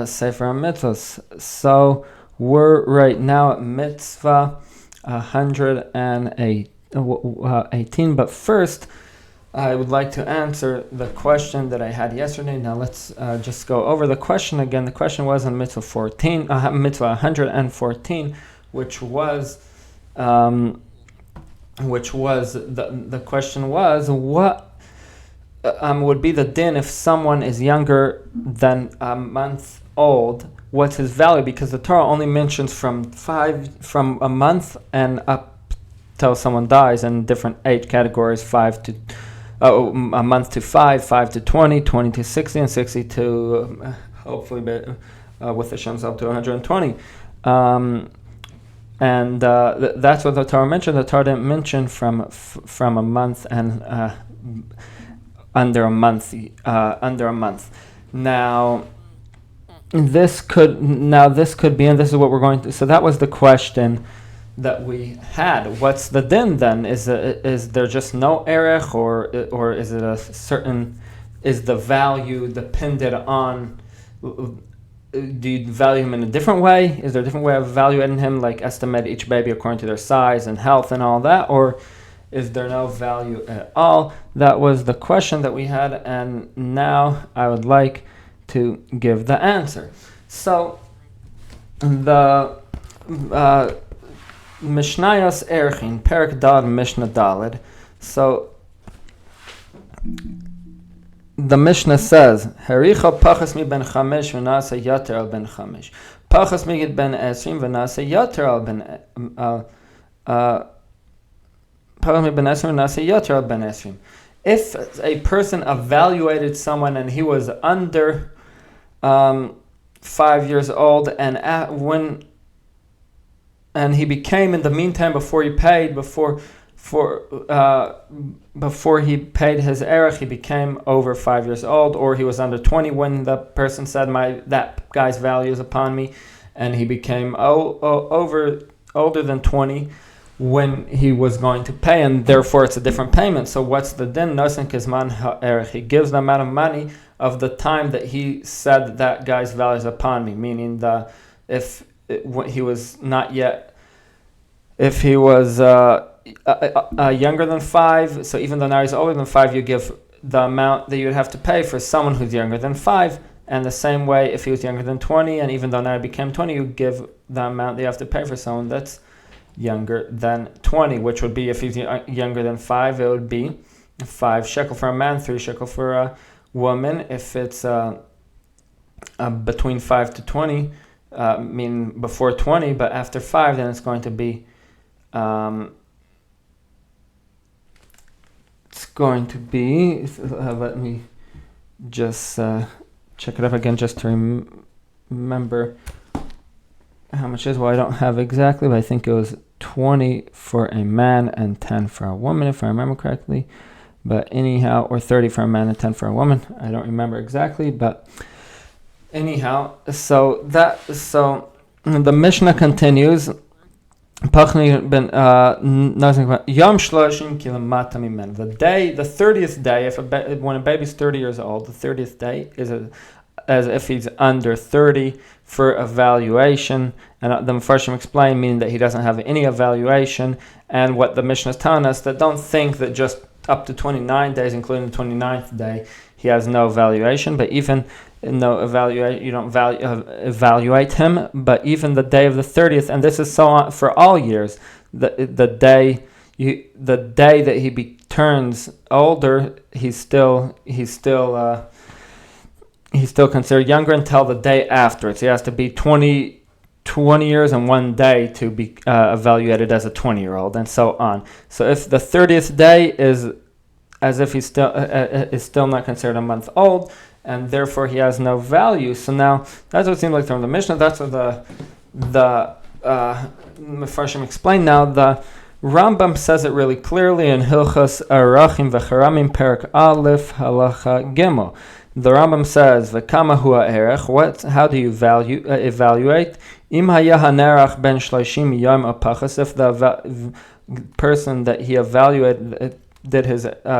Sefer Hamitzvos. So we're right now at Mitzvah 118. But first, I would like to answer the question that I had yesterday. Now let's just go over the question again. The question was on Mitzvah 114, which was the question was what would be the din if someone is younger than a month old? What's his value? Because the Torah only mentions from a month and up till someone dies in different age categories: a month to 5 to 20, 20 to 60, and 60 to hopefully with the Shem's up to 120. That's what the Torah mentioned. The Torah didn't mention from a month and under a month. Now this could be, and this is what we're going to. So that was the question that we had. What's the din then? Is there just no erech, or is it a certain? Is the value dependent on? Do you value him in a different way? Is there a different way of evaluating him, like estimate each baby according to their size and health and all that, or is there no value at all? That was the question that we had, and now I would like to give the answer. So the Mishnayos Erchin, Perek Dal, Mishnah Daled. So the Mishnah says, Haricha pachas mi ben chamesh v'nasa yater al ben chamesh. Pachas mi ben esrim v'nasa yater al ben pachas mi ben esrim v'nasa yater al ben esrim. If a person evaluated someone and he was under 5 years old, and he became, in the meantime, before he paid his erech, he became over 5 years old, or he was under 20 when the person said, that guy's value is upon me, and he became older than 20 when he was going to pay, and therefore it's a different payment. So what's the din? Nosen kizman ha'erech. He gives the amount of money of the time that he said that guy's value is upon me, meaning if he was younger than 5, so even though now he's older than 5, you give the amount that you would have to pay for someone who's younger than 5. And the same way, if he was younger than 20, and even though now he became 20, you give the amount that you have to pay for someone that's younger than 20, which would be, if he's younger than 5, it would be 5 shekel for a man, 3 shekel for a woman. If it's between 5 to 20, mean before 20, but after 5, then it's going to be let me just check it up again just to remember how much it is. Well, I don't have exactly, but I think it was 20 for a man and 10 for a woman, if I remember correctly. But anyhow, or 30 for a man and 10 for a woman. I don't remember exactly, but anyhow, so the Mishnah continues. The 30th day, when a baby's 30 years old, the 30th day is as if he's under 30 for evaluation. And the Mefarshim explain, meaning that he doesn't have any evaluation. And what the Mishnah is telling us, that don't think that just up to 29 days, including the 29th day, he has no evaluation. But even no evaluate, you don't evaluate him. But even the day of the 30th, and this is so on for all years, the day that he turns older, he's still considered younger until the day after. So he has to be 20 years and 1 day to be evaluated as a 20-year-old, and so on. So if the 30th day is as if he's still not considered a month old, and therefore he has no value. So now that's what it seems like from the Mishnah. That's what the Mefarshim explain. Now the Rambam says it really clearly in Hilchos Arachim V'Charamim Perek Aleph Halacha Gimel. The Rambam says, "V'kama hua erech." How do you evaluate? Im haya hanerach ben shloshim yom apachas. If the person that he evaluated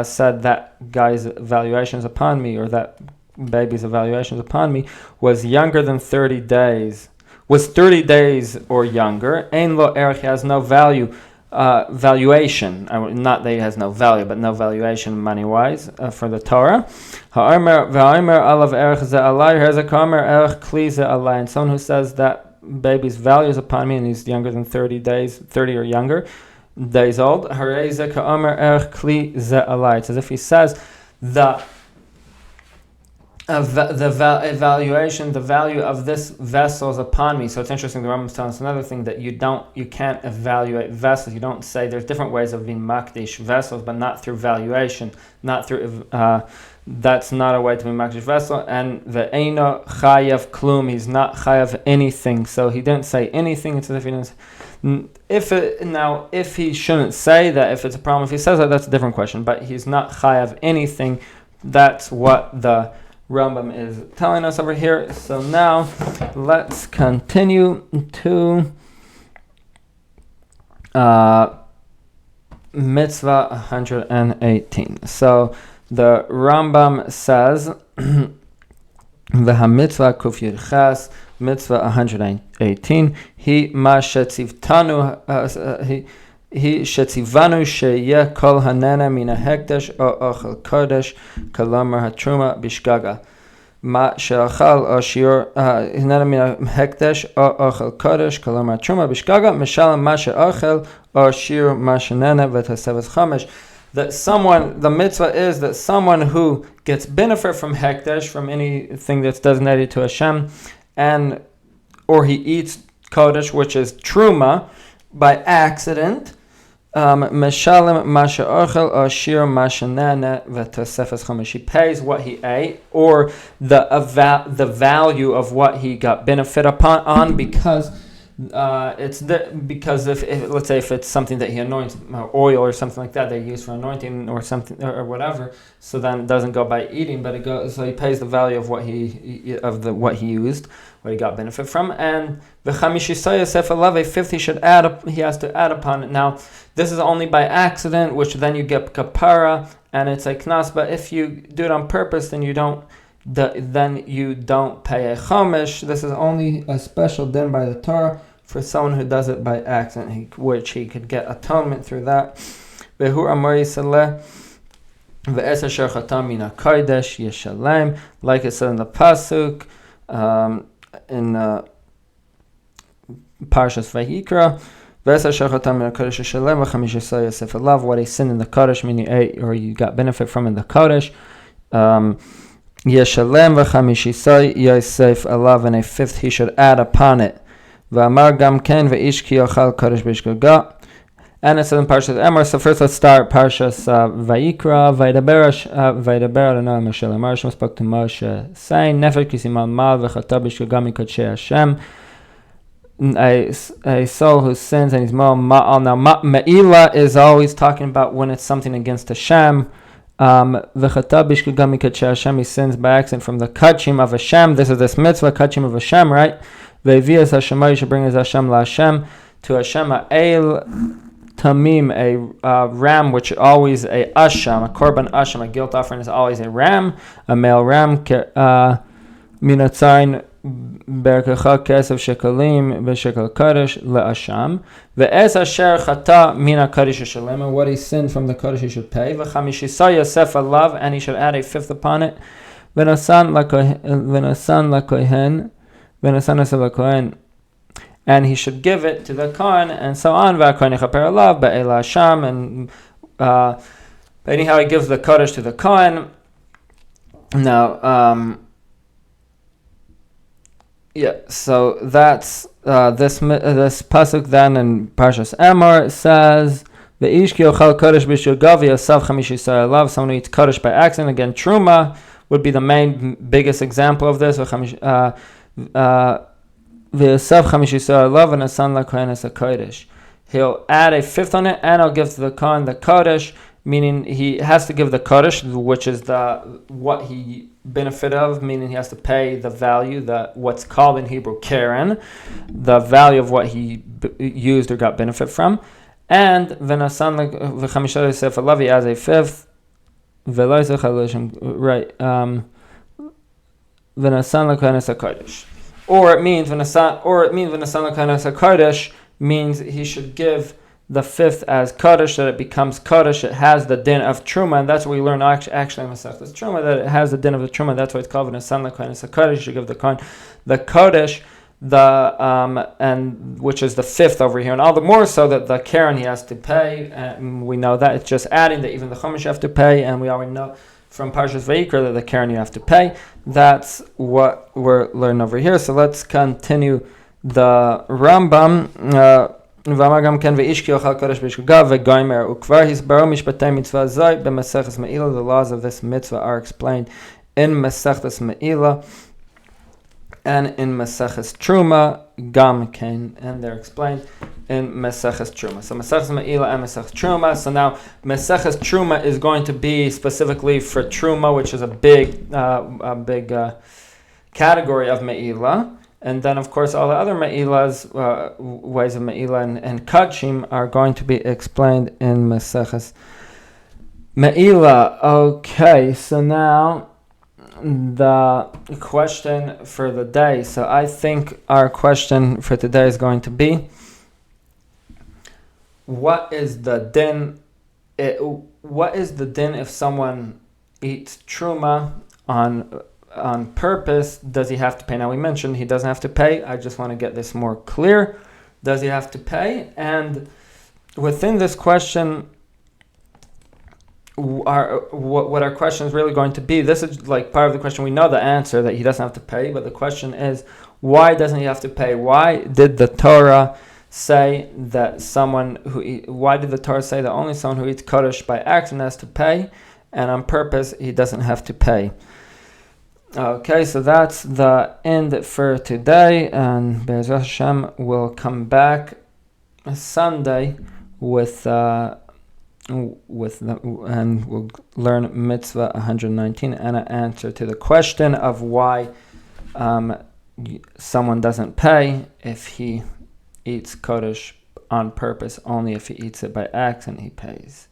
said that guy's valuation is upon me, or that baby's evaluations upon me was younger than 30 days, was 30 days or younger, ein lo erech, has no value, valuation, not that he has no value, but no valuation money-wise for the Torah. Ha'omer alav erech ze alai, here's a kamer erech kli ze alai, and someone who says that baby's value is upon me and he's younger than 30 days, 30 or younger days old, harei ze kamer erech kli ze alai. It's as if he says the evaluation, the value of this vessel is upon me. So it's interesting, the Rambam is telling us another thing, that you can't evaluate vessels. You don't say, there's different ways of being makdish vessels, but not through valuation, not through, that's not a way to be makdish vessel. And the eino chayav klum, he's not chayav anything. So he didn't say anything. It's as if he didn't. If he shouldn't say that, if it's a problem, if he says that, that's a different question. But he's not chayav anything. That's what the Rambam is telling us over here. So now let's continue to Mitzvah 118. So the Rambam says the Hamitzvah kuf yud ches, Mitzvah 118. He ma shetzivtanu he shetzivanu sheyeh kol hanena min hekdesh o ochel kodesh kalamar hatruma bishgaga ma sheachal o shiur hanena min hekdesh o ochel kodesh kalamar hatruma bishgaga mishalam ma sheachel o shiur ma shenena v'tasevas chamesh. That someone, the mitzvah is that someone who gets benefit from hekdesh, from anything that's designated to Hashem, and or he eats kodesh, which is truma, by accident, meshalim masha ochel ashir mashanana v'tosefes chamesh. He pays what he ate, or the value of what he got benefit on, because because if let's say if it's something that he anoints, oil or something like that they use for anointing or something or whatever, so then it doesn't go by eating, but it goes, so he pays the value of what he used, what he got benefit from. And the chamishisaya sefer a fifth he has to add upon it. Now this is only by accident, which then you get kapara and it's a knas, but if you do it on purpose, then you don't pay a chomesh. This is only a special din by the Torah for someone who does it by accident, which he could get atonement through that. Like it said in the pasuk in Parshas Vayikra, what he sinned in the Kodesh, meaning ate or you got benefit from in the Kodesh. Yeshalem v'chamishisai yosef alav, and a fifth he should add upon it. V'amar gam ken v'ish ki yochal kodesh b'shogeg. And it says in Parshas Emor. So first let's start Parshas Vayikra. Vaydaber Adonai Moshe l'Amar. Hashem spoke to Moshe, saying, Nefer kisimal mal v'chata b'shogeg mikadshei Hashem. A soul who sins and he's ma'al. Now ma'ila is always talking about when it's something against Hashem. Hashem, he sins by accident from the kachim of Hashem. This is this mitzvah, kachim of Hashem, right? Ve'vias Hashem, you should bring his Hashem la Hashem, to Hashem el tamim, a ram, which always a asham, a korban asham, a guilt offering is always a ram, a male ram, minatzayin berkecha kesef shekalim b'shekel kadosh le'asham ve'ez asher chata mina kadosh shalem, and what he sinned from the kadosh he should pay. V'chamishisai yosef alav, and he should add a fifth upon it. V'nasan lakohen, and he should give it to the kohen, and so on. V'akohen yechaper alav be'ela asham, and anyhow he gives the kadosh to the kohen. Now. Yeah, so that's this pasuk then in Parshas Emor says Ve'ish ki yochal kodesh b'shogeg v'yosav chamishisai alav. Someone who eats kodesh by accident. Again, Terumah would be the biggest example of this. V'yosav chamishisai alav v'nasan lakohen es hakodesh. He'll add a fifth on it and he'll give to the kohen the kodesh, meaning he has to give the kodesh, which is what he benefit of, meaning he has to pay the value, what's called in Hebrew keren, the value of what he used or got benefit from. And v'nasan v'chamisha yosef alav, he adds a fifth, right? v'nasan l'kohenes hakodesh. Or it means v'nasan l'kohenes hakodesh means he should give the fifth as Kaddish, that it becomes Kaddish. It has the din of Terumah, and that's what we learn actually in Masechtas Terumah, that it has the din of the Terumah. That's why it's called v'nasan l'kohenes hakodesh. You give the Kohen the Kaddish, and which is the fifth over here, and all the more so that the Karen he has to pay. We know that it's just adding that even the Chumash you have to pay, and we already know from Parshas Vayikra that the Karen you have to pay. That's what we're learning over here. So let's continue the Rambam. ואמר גם כן ואיש כי יאכל קודש בשוגג וגוימר וכבר הסברו משפטי מצווה זו במסכת מעילה. The laws of this mitzvah are explained in Masechtas Me'ilah and in Maseches Terumah Gam Ken, and they're explained in Maseches Terumah. So Maseches Me'ilah and Maseches Terumah. So now Maseches Terumah is going to be specifically for Terumah, which is a big category of Me'ilah. And then, of course, all the other Me'ilahs, ways of Me'ilah and Kadshim are going to be explained in Maseches Me'ilah. Okay, so now the question for the day. So I think our question for today is going to be, what is the din? What is the din if someone eats Terumah on purpose? Does he have to pay? Now we mentioned he doesn't have to pay. I just want to get this more clear. Does he have to pay? And within this question, what our question is really going to be, this is like part of the question. We know the answer, that he doesn't have to pay, but the question is, why doesn't he have to pay? Why did the Torah say that why did the Torah say that only someone who eats Kodesh by accident has to pay, and on purpose he doesn't have to pay? Okay, so that's the end for today, and Be'ezras Hashem will come back Sunday and we'll learn Mitzvah 119 and an answer to the question of why someone doesn't pay if he eats Kodesh on purpose. Only if he eats it by accident he pays.